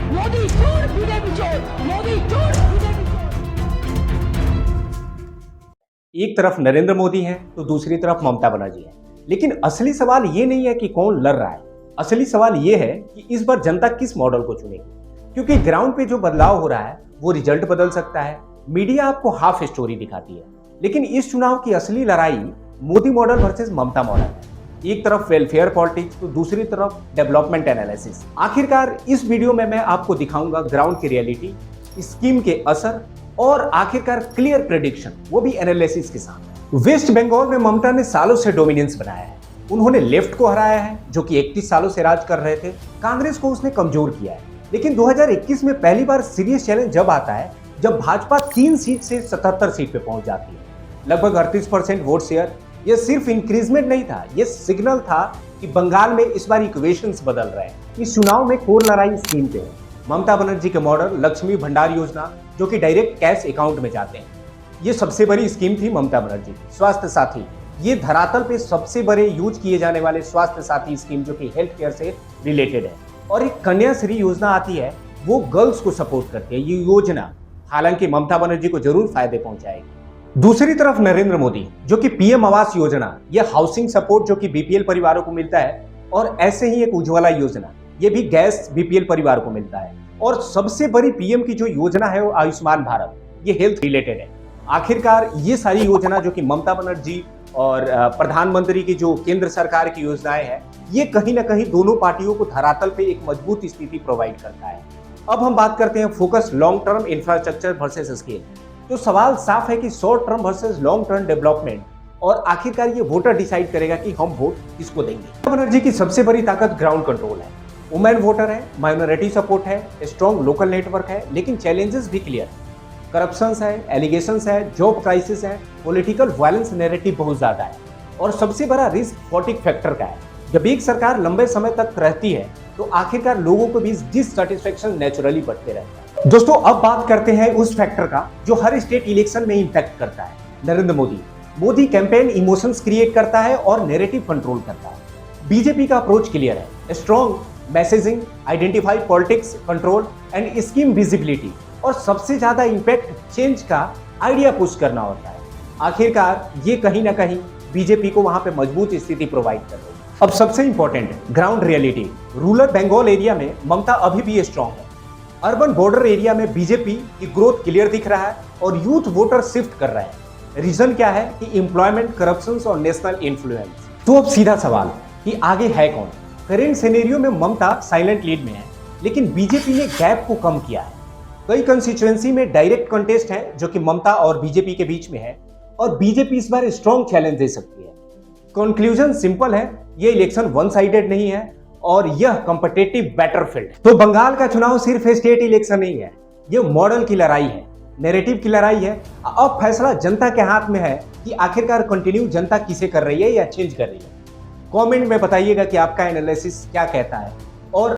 मोदी चोर बीजेपी चोर, मोदी चोर बीजेपी चोर। एक तरफ नरेंद्र मोदी हैं तो दूसरी तरफ ममता बनर्जी है। लेकिन असली सवाल ये नहीं है कि कौन लड़ रहा है, असली सवाल ये है कि इस बार जनता किस मॉडल को चुनेगी। क्योंकि ग्राउंड पे जो बदलाव हो रहा है वो रिजल्ट बदल सकता है। मीडिया आपको हाफ स्टोरी दिखाती है, लेकिन इस चुनाव की असली लड़ाई मोदी मॉडल वर्सेस ममता मॉडल है। एक तरफ वेलफेयर पॉलिटिक्स तो दूसरी तरफ डेवलपमेंट एनालिसिस। आखिरकार इस वीडियो में मैं आपको दिखाऊंगा ग्राउंड की रियलिटी, स्कीम के असर और आखिरकार क्लियर प्रेडिक्शन, वो भी एनालिसिस के साथ। वेस्ट बंगाल में ममता ने सालों से डोमिनेंस बनाया है। उन्होंने लेफ्ट को हराया है जो कि 31 सालों से राज कर रहे थे। कांग्रेस को उसने कमजोर किया है। लेकिन 2021 में पहली बार सीरियस चैलेंज जब आता है जब भाजपा 3 सीट से 77 सीट पे पहुंच जाती है, लगभग 38% वोट शेयर। ये सिर्फ इंक्रीजमेंट नहीं था, ये सिग्नल था कि बंगाल में इस बार इक्वेशंस बदल रहे हैं। इस चुनाव में कोर लड़ाई स्कीम पे है। ममता बनर्जी के मॉडल लक्ष्मी भंडार योजना, जो कि डायरेक्ट कैश अकाउंट में जाते हैं, ये सबसे बड़ी स्कीम थी ममता बनर्जी की। स्वास्थ्य साथी, ये धरातल पे सबसे बड़े यूज किए जाने वाले स्वास्थ्य साथी स्कीम जो कि हेल्थ केयर से रिलेटेड है। और एक कन्याश्री योजना आती है, वो गर्ल्स को सपोर्ट करती है। ये योजना हालांकि ममता बनर्जी को जरूर फायदे पहुंचाएगी। दूसरी तरफ नरेंद्र मोदी, जो कि पीएम आवास योजना, ये हाउसिंग सपोर्ट जो कि बीपीएल परिवारों को मिलता है, और ऐसे ही एक उज्ज्वला योजना, ये भी गैस बीपीएल परिवार को मिलता है। और सबसे बड़ी पीएम की जो योजना है वो आयुष्मान भारत, ये हेल्थ रिलेटेड है। आखिरकार ये सारी योजना जो कि ममता बनर्जी और प्रधानमंत्री की जो केंद्र सरकार की योजनाएं हैं, ये कहीं ना कहीं दोनों पार्टियों को धरातल पे एक मजबूत स्थिति प्रोवाइड करता है। अब हम बात करते हैं focus long term infrastructure versus scale. तो सवाल साफ है कि short term versus long term development, और आखिरकार ये वोटर डिसाइड करेगा कि हम वोट किसको देंगे। ममता बनर्जी की सबसे बड़ी ताकत ग्राउंड कंट्रोल है, वुमेन वोटर है, माइनॉरिटी सपोर्ट है, स्ट्रॉन्ग लोकल नेटवर्क है। लेकिन चैलेंजेस भी क्लियर है, करप्शंस है, एलिगेशंस है, जॉब क्राइसिस है, पॉलिटिकल वायलेंस नैरेटिव बहुत ज्यादा है, और सबसे बड़ा रिस्क फॉटिक फैक्टर का है। जब एक सरकार लंबे समय तक रहती है तो आखिरकार लोगों को भी डिससैटिस्फैक्शन नेचुरली बढ़ते रहता है। दोस्तों, अब बात करते हैं उस फैक्टर का जो हर स्टेट इलेक्शन में इंपैक्ट करता है, Narendra Modi campaign emotions create करता है और नैरेटिव कंट्रोल करता है। बीजेपी का अप्रोच क्लियर है, strong messaging, identify politics control and scheme visibility, और सबसे ज्यादा इंपैक्ट चेंज का आइडिया पुश करना होता है। आखिरकार ये कहीं ना कहीं बीजेपी को वहां पे मजबूत स्थिति प्रोवाइड कर रही है। अब सबसे important ground reality. Rural Bengal area में ममता अभी भी स्ट्रॉन्ग है। अर्बन बॉर्डर एरिया में बीजेपी की ग्रोथ क्लियर दिख रहा है और यूथ वोटर शिफ्ट कर रहे हैं। रीजन क्या है कि एम्प्लॉयमेंट, करप्शन और नेशनल इन्फ्लुएंस। तो अब सीधा सवाल कि आगे है कौन। करेंट सिनेरियो में ममता साइलेंट लीड में है, लेकिन बीजेपी ने गैप को कम किया है। कई कंस्टिट्यूएंसी में डायरेक्ट कंटेस्ट है जो कि ममता और बीजेपी के बीच में है, और बीजेपी इस बार स्ट्रॉन्ग चैलेंज दे सकती है। कंक्लूजन सिंपल है, ये इलेक्शन वन साइडेड नहीं है और यह कॉम्पिटिटिव बैटलफील्ड। तो बंगाल का चुनाव सिर्फ स्टेट इलेक्शन नहीं है, ये मॉडल की लड़ाई है, नैरेटिव की लड़ाई है। अब फैसला जनता के हाथ में है कि आखिरकार कंटिन्यू जनता किसे कर रही है या चेंज कर रही है। कमेंट में बताइएगा कि आपका एनालिसिस क्या कहता है। और